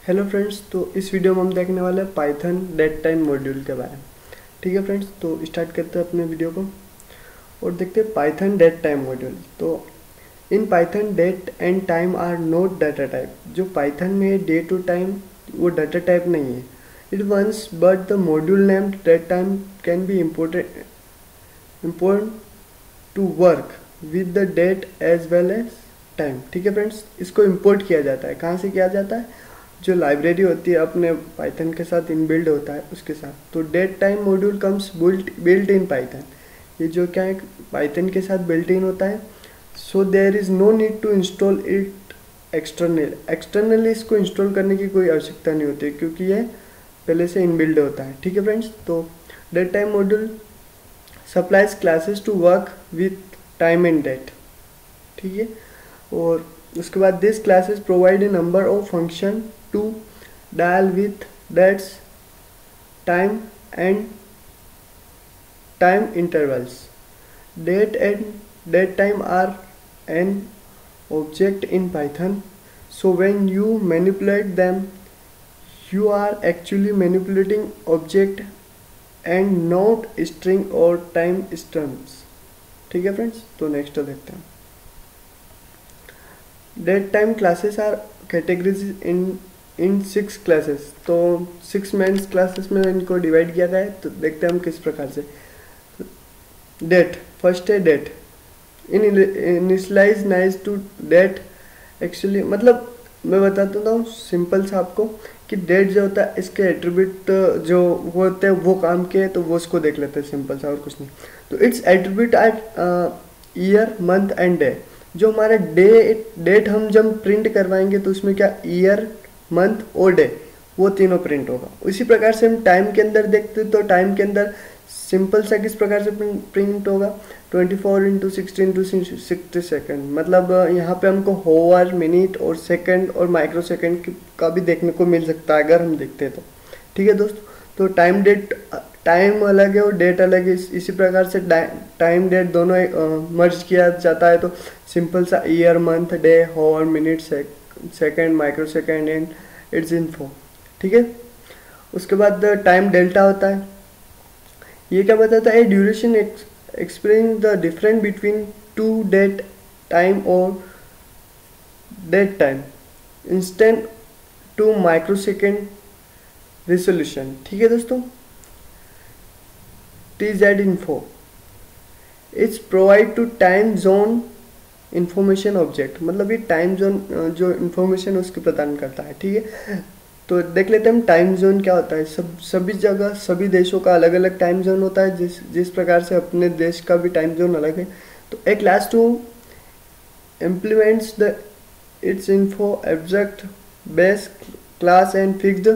Hello friends, तो इस video में हम देखने वाले हैं पाइथन डेट टाइम मॉड्यूल के बारे में। ठीक है फ्रेंड्स, तो स्टार्ट करते हैं अपने वीडियो को और देखते हैं पाइथन डेट टाइम मॉड्यूल। तो in Python date and time are not data type. जो पाइथन में है डे टू टाइम, वो डाटा टाइप नहीं है। It once but the module name date time can be important to work with the date as well as time. ठीक है friends, इसको import किया जाता है। कहाँ से किया जाता है? जो लाइब्रेरी होती है अपने पाइथन के साथ इनबिल्ड होता है उसके साथ। तो date time module comes built in Python. ये जो क्या है, पाइथन के साथ बिल्ट इन होता है। So there is no need to install it externally इसको इंस्टॉल करने की कोई आवश्यकता नहीं होती क्योंकि ये पहले से इनबिल्ड होता है। ठीक है फ्रेंड्स, तो date time module supplies classes to work with time and date. ठीक है, और उसके बाद this classes provide a number of function to dial with dates time and time intervals. Date and date time are an object in Python, so when you manipulate them you are actually manipulating object and not string or time stamps। ठीक है friends, तो next देखते हैं। Date time classes are categories in 6 classes. तो 6 mains classes में इनको divide किया गया है। तो देखते हैं हम किस प्रकार से। डेट, फर्स्ट है date. Initialise to date. Actually मतलब मैं बताता हूँ सिंपल सा आपको कि डेट जो होता है इसके एट्रीब्यूट जो होते हैं वो काम के, तो वो उसको देख लेते हैं सिंपल सा और कुछ नहीं। तो its attribute are year, month and day. जो हमारा डेट हम जब प्रिंट करवाएंगे तो उसमें क्या ईयर, मंथ और डे वो तीनों प्रिंट होगा। उसी प्रकार से हम टाइम के अंदर देखते तो टाइम के अंदर सिंपल सा किस प्रकार से प्रिंट होगा 24x16 सेकेंड। मतलब यहाँ पे हमको होवर, मिनट और सेकंड और माइक्रो सेकंड का भी देखने को मिल सकता है अगर हम देखते हैं तो। ठीक है दोस्तों, तो टाइम अलग है और डेट अलग है। इसी प्रकार से टाइम डेट दोनों मर्ज किया जाता है। तो सिंपल सा year, month, day, hour, minute, second, microsecond and its info. ठीक है, उसके बाद टाइम डेल्टा होता है। ये क्या बताता है? Duration explain the difference between two date time और date time instant to microsecond resolution. ठीक है दोस्तों, TZ info its provide to time zone information object. मतलब ये टाइम जोन जो इंफॉर्मेशन उसकी प्रदान करता है। ठीक है, तो देख लेते हैं हम टाइम जोन क्या होता है। सभी जगह सभी देशों का अलग अलग टाइम जोन होता है। जिस प्रकार से अपने देश का भी टाइम जोन अलग है। तो a class 2 implements the its info object base class and fixed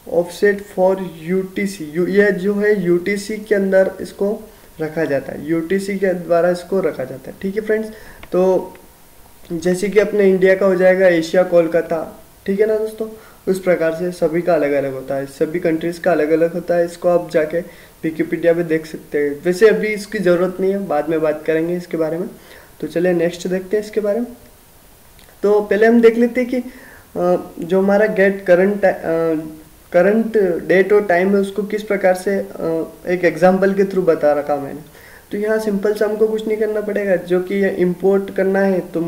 offset for UTC। ये जो है UTC के अंदर इसको रखा जाता है, UTC के द्वारा इसको रखा जाता है। ठीक है फ्रेंड्स, तो जैसे कि अपने इंडिया का हो जाएगा एशिया कोलकाता। ठीक है ना दोस्तों, उस प्रकार से सभी का अलग अलग होता है, सभी कंट्रीज़ का अलग अलग होता है। इसको आप जाके विकिपीडिया पे देख सकते हैं। वैसे अभी इसकी ज़रूरत नहीं है, बाद में बात करेंगे इसके बारे में। तो चलिए नेक्स्ट देखते हैं इसके बारे में। तो पहले हम देख लेते हैं कि जो हमारा गेट करंट डेट और टाइम है उसको किस प्रकार से एक एग्जाम्पल के थ्रू बता रखा मैंने। तो यहाँ सिंपल सा हमको कुछ नहीं करना पड़ेगा, जो कि ये इंपोर्ट करना है। तो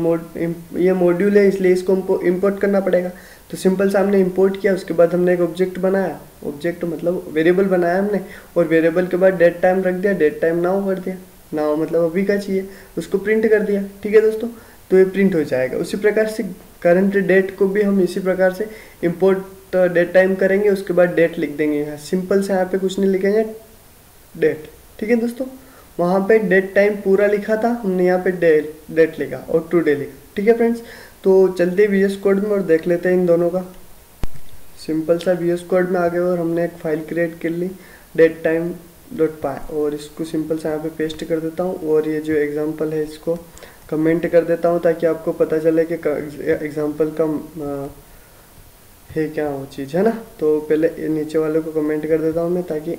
ये मॉड्यूल है इसलिए इसको इंपोर्ट करना पड़ेगा। तो सिंपल सा हमने इंपोर्ट किया, उसके बाद हमने एक ऑब्जेक्ट बनाया। ऑब्जेक्ट मतलब वेरिएबल बनाया हमने, और वेरिएबल के बाद डेट टाइम रख दिया, डेट टाइम नाउ कर दिया। नाउ मतलब अभी का चाहिए, उसको प्रिंट कर दिया। ठीक है दोस्तों, तो ये प्रिंट हो जाएगा। उसी प्रकार से करंट डेट को भी हम इसी प्रकार से इम्पोर्ट डेट टाइम करेंगे, उसके बाद डेट लिख देंगे। यहाँ सिंपल से यहाँ पे कुछ नहीं लिखेंगे, डेट। ठीक है दोस्तों, वहाँ पे डेट टाइम पूरा लिखा था, हमने यहाँ पे डेट लिखा और टुडे लिखा। ठीक है फ्रेंड्स, तो चलते VS कोड में और देख लेते हैं इन दोनों का। सिंपल सा VS कोड में आ गए और हमने एक फाइल क्रिएट कर ली datetime.py, और इसको सिंपल सा यहाँ पे पेस्ट कर देता हूँ। और ये जो एग्जांपल है इसको कमेंट कर देता हूँ ताकि आपको पता चले कि एग्जांपल का है क्या वो चीज़ है ना। तो पहले नीचे वाले को कमेंट कर देता हूँ मैं, ताकि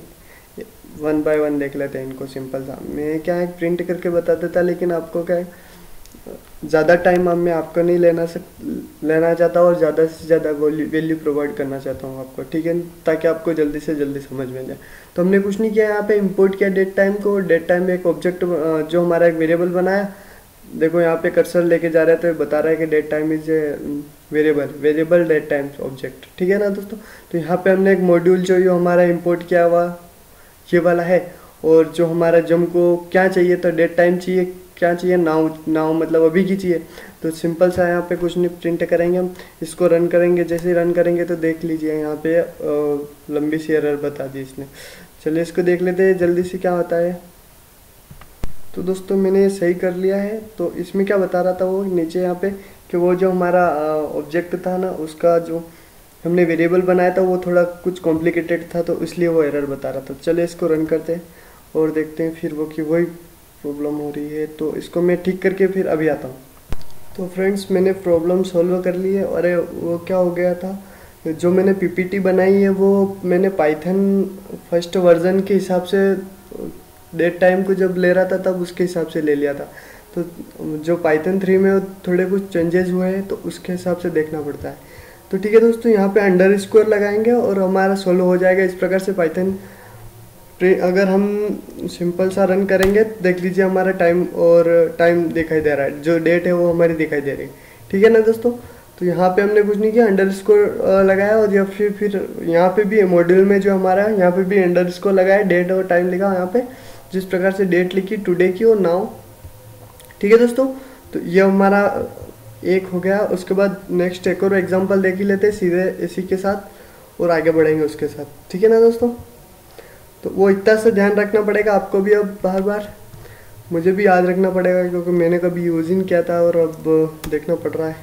1 बाय 1 देख लेते हैं इनको। सिंपल सा मैं क्या है प्रिंट करके बता देता, लेकिन आपको क्या है ज़्यादा टाइम मैं आपको नहीं लेना चाहता और ज़्यादा से ज़्यादा वैल्यू प्रोवाइड करना चाहता हूँ आपको, ठीक है, ताकि आपको जल्दी से जल्दी समझ में जाए। तो हमने कुछ नहीं किया, यहाँ पे इंपोर्ट किया डेट टाइम को। डेट टाइम में एक ऑब्जेक्ट जो हमारा एक वेरिएबल बनाया, देखो यहाँ पे कर्सर लेके जा रहा है तो ये बता रहा है कि date time is variable date time object, ठीक है ना दोस्तों। तो यहाँ पे हमने एक मॉड्यूल जो ये हमारा इंपोर्ट किया हुआ ये वाला है, और जो हमारा जम को क्या चाहिए, तो डेट टाइम चाहिए, क्या चाहिए, नाउ नाउ मतलब अभी की चाहिए। तो सिंपल सा यहाँ पे कुछ नहीं प्रिंट करेंगे हम, इसको रन करेंगे। जैसे ही रन करेंगे तो देख लीजिए यहाँ पे लंबी सी एरर बता दी इसने। चलिए इसको देख लेते हैं जल्दी से क्या होता है। तो दोस्तों मैंने ये सही कर लिया है। तो इसमें क्या बता रहा था वो नीचे यहाँ पे, कि वो जो हमारा ऑब्जेक्ट था ना, उसका जो हमने वेरिएबल बनाया था वो थोड़ा कुछ कॉम्प्लिकेटेड था, तो इसलिए वो एरर बता रहा था। चलिए इसको रन करते हैं और देखते हैं फिर वो कि वही प्रॉब्लम हो रही है। तो इसको मैं ठीक करके फिर अभी आता हूँ। तो फ्रेंड्स मैंने प्रॉब्लम सॉल्व कर ली है। अरे वो क्या हो गया था, जो मैंने पीपीटी बनाई है वो मैंने पाइथन फर्स्ट वर्जन के हिसाब से डेट टाइम को जब ले रहा था तब उसके हिसाब से ले लिया था। तो जो पाइथन 3 में थोड़े कुछ चेंजेस हुए हैं तो उसके हिसाब से देखना पड़ता है। तो ठीक है दोस्तों, यहाँ पे अंडरस्कोर लगाएंगे और हमारा सॉल्व हो जाएगा। इस प्रकार से पाइथन अगर हम सिंपल सा रन करेंगे तो देख लीजिए हमारा टाइम दिखाई दे रहा है, जो डेट है वो हमारी दिखाई दे रही है, ठीक है ना दोस्तों। तो यहाँ पे हमने कुछ नहीं किया, अंडरस्कोर लगाया, और या फिर यहाँ पे भी मॉड्यूल में जो हमारा यहाँ पे भी अंडरस्कोर लगाया, डेट और टाइम लिखा यहाँ पे, जिस प्रकार से डेट लिखी टुडे की और नाउ, ठीक है दोस्तों। तो ये हमारा एक हो गया। उसके बाद नेक्स्ट एक और एग्जाम्पल देख ही लेते हैं सीधे इसी के साथ और आगे बढ़ेंगे उसके साथ, ठीक है ना दोस्तों। तो वो इतना सा ध्यान रखना पड़ेगा आपको भी, अब बार बार मुझे भी याद रखना पड़ेगा क्योंकि मैंने कभी यूज ही नहीं किया था और अब देखना पड़ रहा है,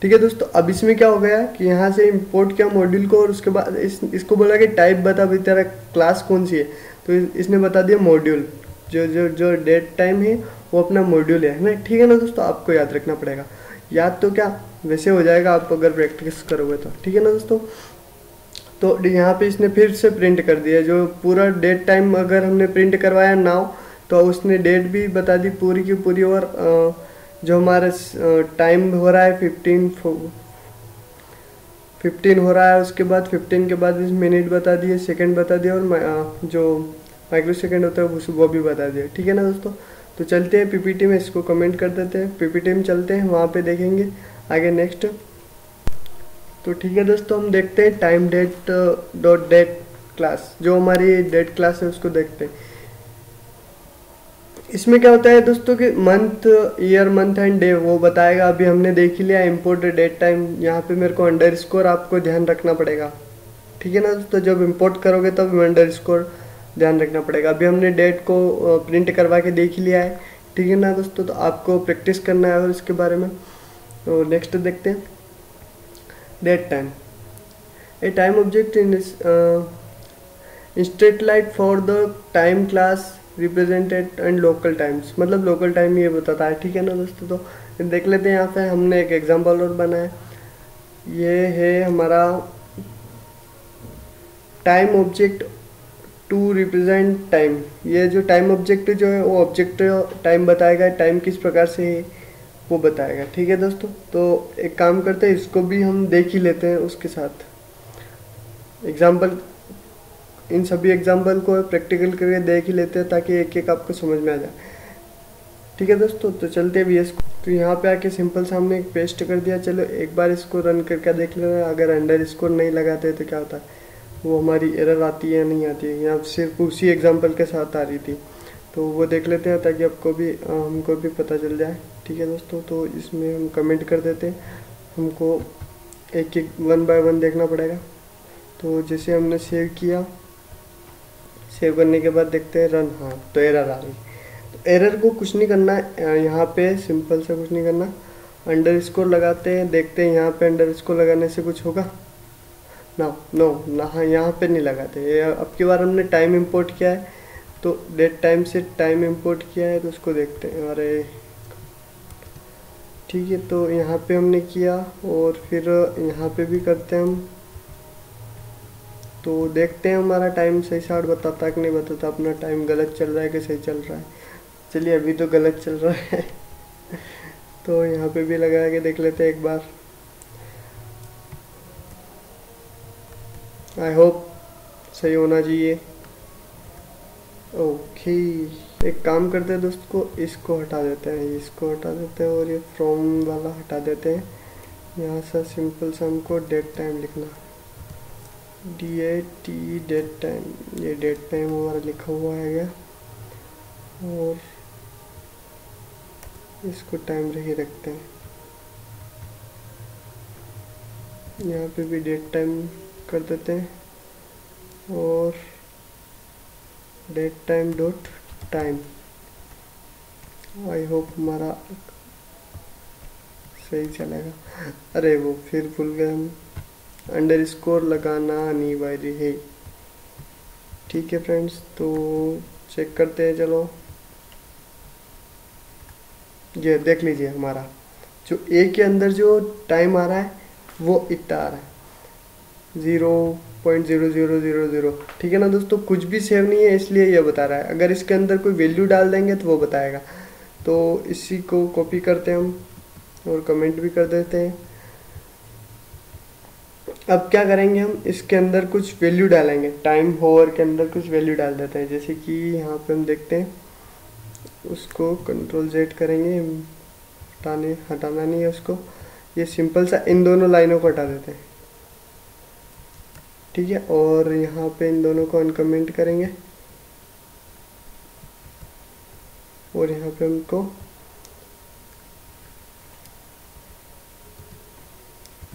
ठीक है दोस्तों। अब इसमें क्या हो गया कि यहाँ से इंपोर्ट किया मॉड्यूल को और उसके बाद इसको बोला कि टाइप बता भी तेरा क्लास कौन सी है, तो इसने बता दिया मॉड्यूल, जो जो जो डेट टाइम है वो अपना मॉड्यूल है ना, ठीक है ना दोस्तों। आपको याद रखना पड़ेगा, याद तो क्या वैसे हो जाएगा आप अगर प्रैक्टिस करोगे तो, ठीक है ना दोस्तों। तो यहाँ पे इसने फिर से प्रिंट कर दिया, जो पूरा डेट टाइम अगर हमने प्रिंट करवाया नाउ, तो उसने डेट भी बता दी पूरी की पूरी, और जो हमारा टाइम हो रहा है 15 हो रहा है, उसके बाद 15 के बाद इस मिनट बता दिए, सेकंड बता दिया, और जो माइक्रो सेकंड होता है वो भी बता दिया, ठीक है ना दोस्तों। तो चलते हैं पीपीटी में, इसको कमेंट कर देते हैं, पीपीटी में चलते हैं, वहाँ पे देखेंगे आगे नेक्स्ट। तो ठीक है दोस्तों, हम देखते हैं time date dot date class, जो हमारी डेट क्लास है उसको देखते हैं। इसमें क्या होता है दोस्तों कि month, year, month and day वो बताएगा। अभी हमने देख ही लिया इंपोर्ट डेट टाइम, यहाँ पे मेरे को अंडरस्कोर आपको ध्यान रखना पड़ेगा, ठीक है ना दोस्तों। जब इंपोर्ट करोगे तब अंडरस्कोर ध्यान रखना पड़ेगा। अभी हमने डेट को प्रिंट करवा के देख ही लिया है, ठीक है ना दोस्तों। तो आपको प्रैक्टिस करना है और इसके बारे में। तो नेक्स्ट देखते हैं date time. A time object in straight light for the time class represented and local times, मतलब लोकल टाइम ये बताता है, ठीक है ना दोस्तों। तो देख लेते हैं, यहाँ पे हमने एक एग्जांपल और बनाया। ये है हमारा time object to represent time. ये जो टाइम ऑब्जेक्ट जो है वो ऑब्जेक्ट टाइम बताएगा, टाइम किस प्रकार से है वो बताएगा, ठीक है दोस्तों। तो एक काम करते हैं, इसको भी हम देख ही लेते हैं उसके साथ एग्जांपल। इन सभी एग्जांपल को प्रैक्टिकल करके देख ही लेते हैं ताकि एक एक आपको समझ में आ जाए, ठीक है दोस्तों। तो चलते हैं वीएस को। तो यहाँ पे आके सिंपल सामने एक पेस्ट कर दिया। चलो एक बार इसको रन करके देख लेना, अगर अंडरस्कोर नहीं लगाते तो क्या होता है, वो हमारी एरर आती है या नहीं आती है। यहाँ सिर्फ उसी एग्जाम्पल के साथ आ रही थी, तो वो देख लेते हैं ताकि आपको भी हमको भी पता चल जाए, ठीक है दोस्तों। तो इसमें हम कमेंट कर देते हैं, हमको एक एक 1 बाय 1 देखना पड़ेगा। तो जैसे हमने सेव किया, सेव करने के बाद देखते हैं रन, हाँ तो एरर आ रही। तो एरर को कुछ नहीं करना, यहाँ पे सिंपल से कुछ नहीं करना, अंडरस्कोर लगाते हैं, देखते हैं यहाँ पे अंडरस्कोर लगाने से कुछ होगा ना, हाँ यहाँ पे नहीं लगाते। अब की बार हमने टाइम इंपोर्ट किया है, तो डेट टाइम से टाइम इंपोर्ट किया है, तो उसको देखते हैं। अरे ठीक है, तो यहाँ पे हमने किया और फिर यहाँ पे भी करते हैं हम। तो देखते हैं हमारा टाइम सही साठ बताता कि नहीं बताता, अपना टाइम गलत चल रहा है कि सही चल रहा है। चलिए अभी तो गलत चल रहा है तो यहाँ पे भी लगा के देख लेते हैं एक बार। आई होप सही होना चाहिए। ओके, एक काम करते हैं दोस्त को, इसको हटा देते हैं, इसको हटा देते हैं और ये फ्रॉम वाला हटा देते हैं। यहाँ से सिंपल सा हमको डेट टाइम लिखना, DAT डेट टाइम, ये डेट टाइम हमारा लिखा हुआ है गया। और इसको टाइम ही रखते हैं, यहाँ पे भी डेट टाइम कर देते हैं और date time dot time. I hope हमारा सही चलेगा। अरे वो फिर भूल गए हम, अंडर स्कोर लगाना अनिवार्य है। ठीक है फ्रेंड्स, तो चेक करते हैं। चलो ये देख लीजिए, हमारा जो ए के अंदर जो टाइम आ रहा है वो इतना आ रहा है 0.0000। ठीक है ना दोस्तों, कुछ भी सेव नहीं है इसलिए ये बता रहा है। अगर इसके अंदर कोई वैल्यू डाल देंगे तो वो बताएगा। तो इसी को कॉपी करते हैं हम और कमेंट भी कर देते हैं। अब क्या करेंगे, हम इसके अंदर कुछ वैल्यू डालेंगे, टाइम होवर के अंदर कुछ वैल्यू डाल देते हैं। जैसे कि यहाँ पे हम देखते हैं, उसको Ctrl Z करेंगे, हटाना नहीं है उसको। ये सिंपल सा इन दोनों लाइनों को हटा देते हैं। ठीक है, और यहाँ पे इन दोनों को अनकमेंट करेंगे और यहाँ पे हमको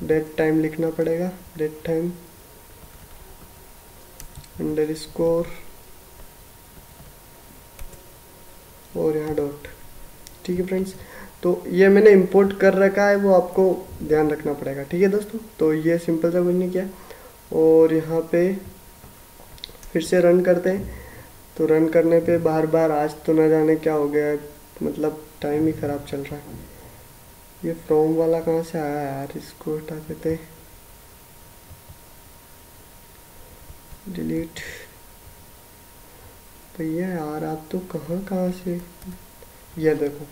डेट टाइम लिखना पड़ेगा, डेट टाइम अंडर स्कोर और यहाँ डॉट। ठीक है फ्रेंड्स, तो ये मैंने इंपोर्ट कर रखा है, वो आपको ध्यान रखना पड़ेगा। ठीक है दोस्तों, तो ये सिंपल सा कुछ नहीं किया। और यहाँ पे फिर से रन करते हैं। तो रन करने पे बार बार आज तो ना जाने क्या हो गया है, मतलब टाइम ही ख़राब चल रहा है। ये फ्रॉम वाला कहाँ से आया यार, इसको हटा देते हैं, डिलीट। भैया यार आप तो कहाँ से, ये देखो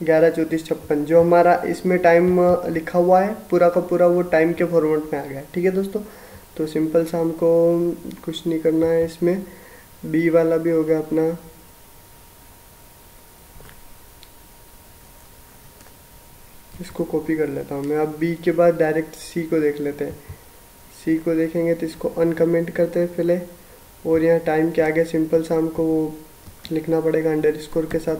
11:34:56 जो हमारा इसमें टाइम लिखा हुआ है पूरा का पूरा वो टाइम के फॉर्मेट में आ गया है। ठीक है दोस्तों, तो सिंपल सा हमको कुछ नहीं करना है इसमें। बी वाला भी हो गया अपना। इसको कॉपी कर लेता हूँ मैं। अब बी के बाद डायरेक्ट सी को देख लेते हैं। सी को देखेंगे तो इसको अनकमेंट करते हैं पहले, और यहाँ टाइम के आगे सिंपल सा हमको वो लिखना पड़ेगा अंडर स्कोर के साथ।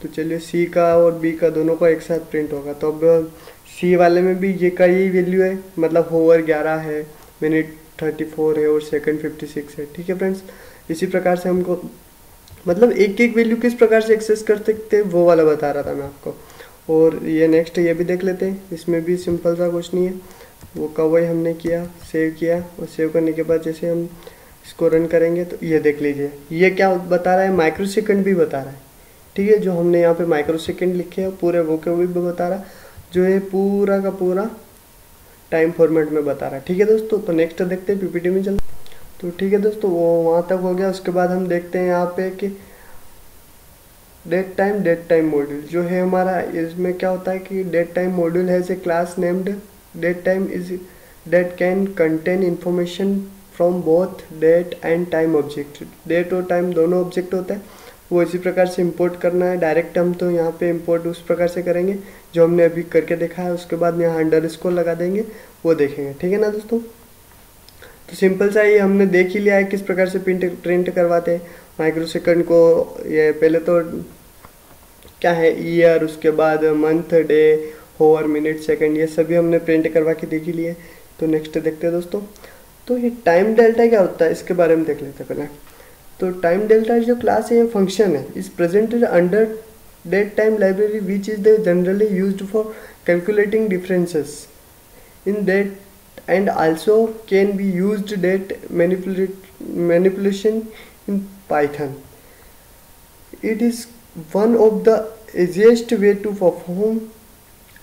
तो चलिए सी का और बी का दोनों का एक साथ प्रिंट होगा। तो अब सी वाले में भी ये का यही वैल्यू है, मतलब होवर 11 है, मिनट 34 है और सेकंड 56 है। ठीक है फ्रेंड्स, इसी प्रकार से हमको मतलब एक एक वैल्यू किस प्रकार से एक्सेस कर सकते हैं वो वाला बता रहा था मैं आपको। और ये नेक्स्ट ये भी देख लेते हैं, इसमें भी सिंपल सा कुछ नहीं है, वो कवई हमने किया, सेव किया, और सेव करने के बाद जैसे हम इसको रन करेंगे तो ये देख लीजिए, ये क्या बता रहा है, माइक्रो सेकंड भी बता रहा है। ठीक है, जो हमने यहाँ पे माइक्रो सेकंड लिखे हैं पूरे वो के भी बता रहा है, जो है पूरा का पूरा टाइम फॉर्मेट में बता रहा है। ठीक है दोस्तों, तो नेक्स्ट देखते हैं, पीपीटी में चलते। तो ठीक है दोस्तों, वो वहाँ तक हो गया। उसके बाद हम देखते हैं यहाँ पे कि डेट टाइम मॉड्यूल जो है हमारा, इसमें क्या होता है कि date time module has a class named date time is date can contain information from both date and time object. Date और टाइम दोनों ऑब्जेक्ट होता है, वो इसी प्रकार से इंपोर्ट करना है। डायरेक्ट हम तो यहाँ पे इंपोर्ट उस प्रकार से करेंगे जो हमने अभी करके देखा है। उसके बाद यहाँ अंडरस्कोर लगा देंगे, वो देखेंगे। ठीक है ना दोस्तों, तो सिंपल सा ये हमने देख ही लिया है किस प्रकार से प्रिंट करवाते हैं माइक्रो सेकंड को। ये पहले तो क्या है, ईयर, उसके बाद month, day, hour, minute, second, ये सभी हमने प्रिंट करवा के देख ही लिए। तो नेक्स्ट देखते हैं दोस्तों। तो ये टाइम डेल्टा क्या होता है इसके बारे में देख लेते हैं पहले। तो टाइम डेल्टा जो क्लास है, ये फंक्शन है, is presented under date time library which is the generally used for calculating differences in date and also can be used date manipulation in Python. It is one of the easiest way to perform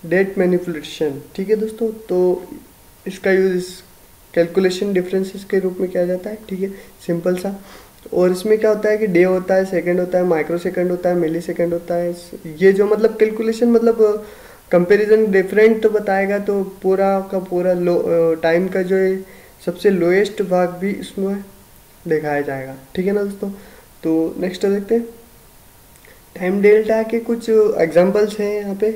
date manipulation. ठीक है दोस्तों, तो इसका use calculation differences के रूप में किया जाता है। ठीक है, सिंपल सा। और इसमें क्या होता है कि डे होता है, सेकंड होता है, माइक्रो सेकंड होता है, मिली सेकंड होता है। ये जो मतलब कैलकुलेशन मतलब कंपैरिजन डिफरेंट बताएगा तो पूरा का पूरा टाइम का जो है सबसे लोएस्ट भाग भी इसमें दिखाया जाएगा। ठीक है ना दोस्तों। तो नेक्स्ट देखते हैं टाइम डेल्टा के कुछ एग्जांपल्स हैं यहाँ पे।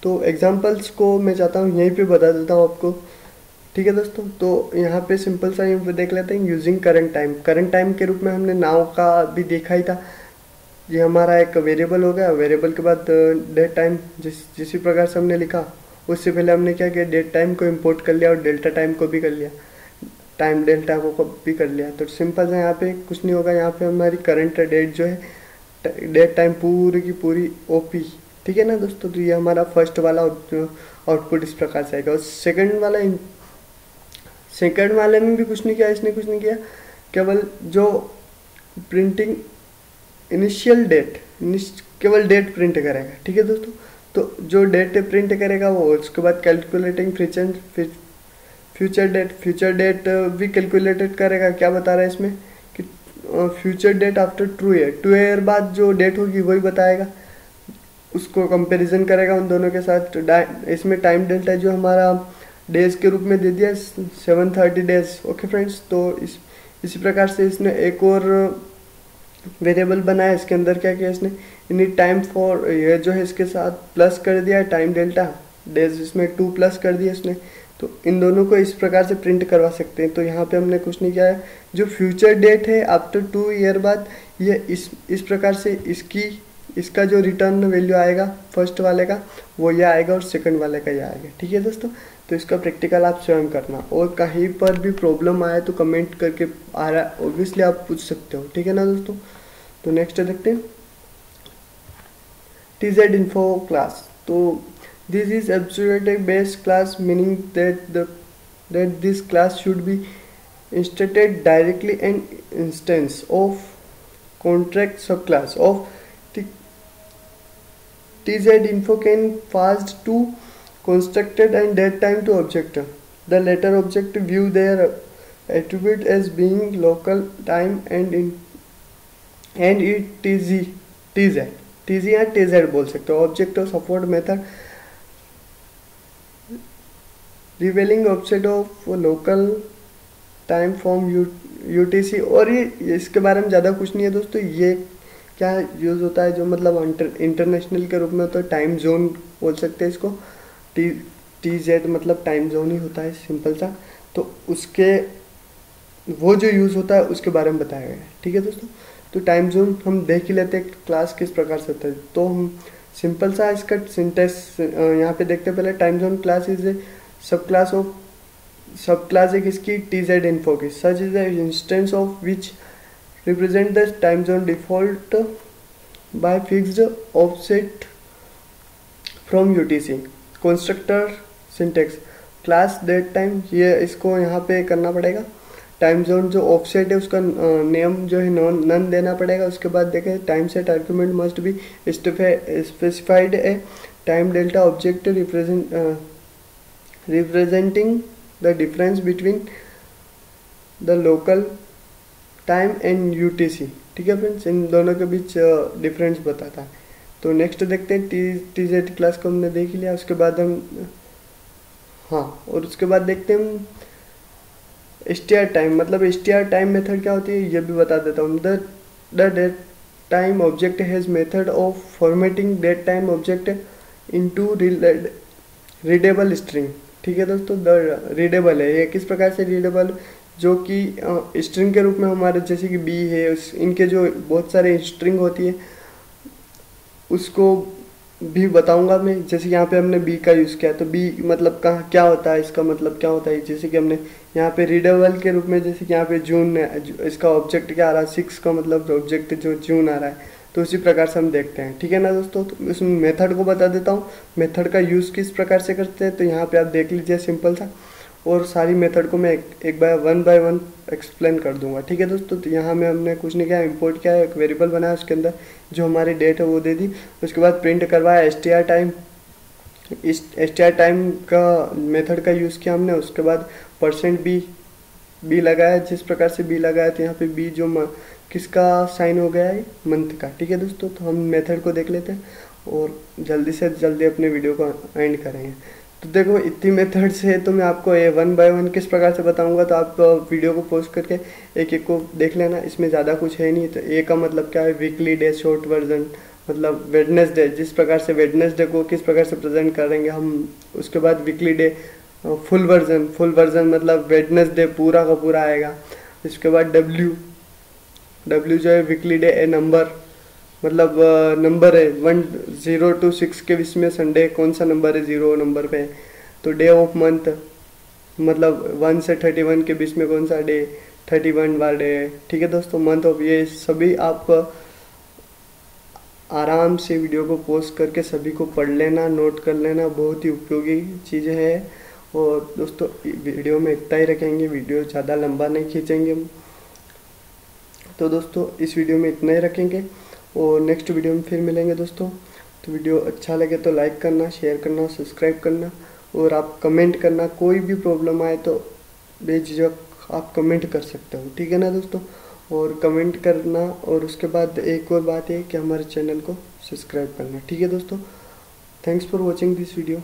तो एग्जांपल्स को मैं चाहता हूँ यहीं पे बता देता हूँ आपको। ठीक है दोस्तों। तो यहाँ पे सिंपल सा यहाँ पे देख लेते हैं using current time. Current time के रूप में हमने नाउ का भी देखा ही था। ये हमारा एक वेरिएबल हो गया। वेरिएबल के बाद डेट टाइम जिसी प्रकार से हमने लिखा, उससे पहले हमने क्या किया, डेट टाइम को इंपोर्ट कर लिया और डेल्टा टाइम को भी कर लिया, टाइम डेल्टा को भी कर लिया। तो सिंपल से यहाँ पे कुछ नहीं होगा। यहाँ पे हमारी करंट डेट जो है, डेट टाइम पूरी की पूरी ओपी। ठीक है ना दोस्तों। तो ये हमारा फर्स्ट वाला आउटपुट इस प्रकार से आएगा। और सेकंड वाले में भी कुछ नहीं किया, इसने कुछ नहीं किया, केवल जो प्रिंटिंग इनिशियल डेट, केवल डेट प्रिंट करेगा। ठीक है दोस्तों। तो जो डेट प्रिंट करेगा वो, उसके बाद कैलकुलेटिंग फ्यूचर डेट भी कैलकुलेटेड करेगा। क्या बता रहा है इसमें कि फ्यूचर डेट आफ्टर 2 ईयर बाद जो डेट होगी वही बताएगा, उसको कंपैरिजन करेगा उन दोनों के साथ। इसमें टाइम डेल्टा जो हमारा डेज के रूप में दे दिया 730 डेज। Okay friends. तो इसी प्रकार से इसने एक और वेरिएबल बनाया। इसके अंदर क्या किया इसने, इन्हीं टाइम फॉर ये जो है इसके साथ प्लस कर दिया टाइम डेल्टा डेज, इसमें 2 प्लस कर दिया इसने। तो इन दोनों को इस प्रकार से प्रिंट करवा सकते हैं। तो यहाँ पे हमने कुछ नहीं किया है। जो फ्यूचर डेट है आफ्टर 2 ईयर बाद, ये इस प्रकार से इसका जो रिटर्न वैल्यू आएगा फर्स्ट वाले का वो ये आएगा और सेकंड वाले का ये आएगा। ठीक है दोस्तों। तो इसका प्रैक्टिकल आप स्वयं करना, और कहीं पर भी प्रॉब्लम आए तो कमेंट करके आ रहा ऑब्वियसली आप पूछ सकते हो। ठीक है ना दोस्तों। तो नेक्स्ट देखते हैं TZ info class। तो this is absolute base class, meaning that this class should be instructed directly an instance of contract subclass of TZ info can passed to constructed and date time to object. The latter object view their attribute as being local time and it TZ या TZ बोल सकते हो। Object of support method revealing offset of local time from UTC। और ये इसके बारे में ज़्यादा कुछ नहीं है दोस्तों। ये क्या यूज़ होता है, जो मतलब इंटरनेशनल के रूप में तो टाइम जोन बोल सकते हैं इसको। TZ मतलब टाइम जोन ही होता है सिंपल सा। तो उसके वो जो यूज़ होता है उसके बारे में बताया गया है। ठीक है दोस्तों। तो टाइम जोन हम देख ही लेते हैं क्लास किस प्रकार से होता है। तो हम सिंपल सा इसका सिंटेक्स यहाँ पे देखते हैं। पहले time zone class is a sub class एक इसकी TZ इन्फो की, such is a instance of which represent the time zone default by fixed offset from UTC। Constructor syntax class date time, ये इसको यहाँ पे करना पड़ेगा। टाइम जोन जो ऑफसेट है उसका नेम जो है नन देना पड़ेगा। उसके बाद देखें time set argument must be specified A time delta object representing the difference between the local time and UTC। ठीक है फ्रेंड्स, इन दोनों के बीच डिफरेंस बताता है। तो नेक्स्ट देखते हैं TZ क्लास को हमने देख लिया। उसके बाद हम और उसके बाद देखते हैं हम STR टाइम। मतलब STR टाइम मेथड क्या होती है ये भी बता देता हूँ। The date time object has method of formatting date time object into readable string. ठीक है दोस्तों। द रीडेबल है ये किस प्रकार से रीडेबल, जो कि स्ट्रिंग के रूप में हमारे जैसे कि बी है, इनके जो बहुत सारे स्ट्रिंग होती है उसको भी बताऊंगा मैं। जैसे यहाँ पे हमने बी का यूज़ किया, तो बी मतलब कहाँ क्या होता है, इसका मतलब क्या होता है। जैसे कि हमने यहाँ पे रीडेबल के रूप में, जैसे कि यहाँ पे जून इसका ऑब्जेक्ट क्या आ रहा है, 6 का मतलब ऑब्जेक्ट जो जून आ रहा है। तो उसी प्रकार से हम देखते हैं। ठीक है ना दोस्तों। तो इस मेथड को बता देता हूँ, मेथड का यूज़ किस प्रकार से करते हैं। तो यहाँ पे आप देख लीजिए सिंपल सा, और सारी मेथड को मैं एक बाय वन एक्सप्लेन कर दूंगा। ठीक है दोस्तों। तो यहाँ में हमने कुछ नहीं किया, इंपोर्ट किया, एक वेरिएबल बनाया, उसके अंदर जो हमारी डेट है वो दे दी। उसके बाद प्रिंट करवाया STR टाइम। इस STR टाइम का मेथड का यूज़ किया हमने। उसके बाद %b लगाया, जिस प्रकार से b लगाया तो यहाँ पे b जो किसका साइन हो गया है, मंथ का। ठीक है दोस्तों। तो हम मेथड को देख लेते हैं। और जल्दी से जल्दी अपने वीडियो को एंड करेंगे। तो देखो इतनी मेथड्स है, तो मैं आपको ये 1 बाय 1 किस प्रकार से बताऊंगा, तो आप वीडियो को पॉज करके एक एक को देख लेना। इसमें ज़्यादा कुछ है नहीं। तो ए का मतलब क्या है, वीकली डे शॉर्ट वर्जन, मतलब वेडनेसडे, जिस प्रकार से वेडनेसडे को किस प्रकार से प्रेजेंट करेंगे हम। उसके बाद वीकली डे फुल वर्जन मतलब वेडनेसडे पूरा का पूरा आएगा। इसके बाद डब्ल्यू जो है वीकली डे, ए नंबर मतलब नंबर है 1 0 to 6 के बीच में संडे कौन सा नंबर है, 0 नंबर पे। तो डे ऑफ मंथ मतलब 1 से 31 के बीच में कौन सा डे, 31 वाला डे है। ठीक है दोस्तों, मंथ ऑफ, ये सभी आप आराम से वीडियो को पॉज करके सभी को पढ़ लेना, नोट कर लेना, बहुत ही उपयोगी चीज़ें हैं। और दोस्तों वीडियो में इतना ही रखेंगे, वीडियो ज़्यादा लंबा नहीं खींचेंगे हम। तो दोस्तों इस वीडियो में इतना ही रखेंगे और नेक्स्ट वीडियो में फिर मिलेंगे दोस्तों। तो वीडियो अच्छा लगे तो लाइक करना, शेयर करना, सब्सक्राइब करना और आप कमेंट करना। कोई भी प्रॉब्लम आए तो बेझिझक आप कमेंट कर सकते हो, ठीक है ना दोस्तों। और कमेंट करना, और उसके बाद एक और बात है कि हमारे चैनल को सब्सक्राइब करना, ठीक है दोस्तों। Thanks for watching this video.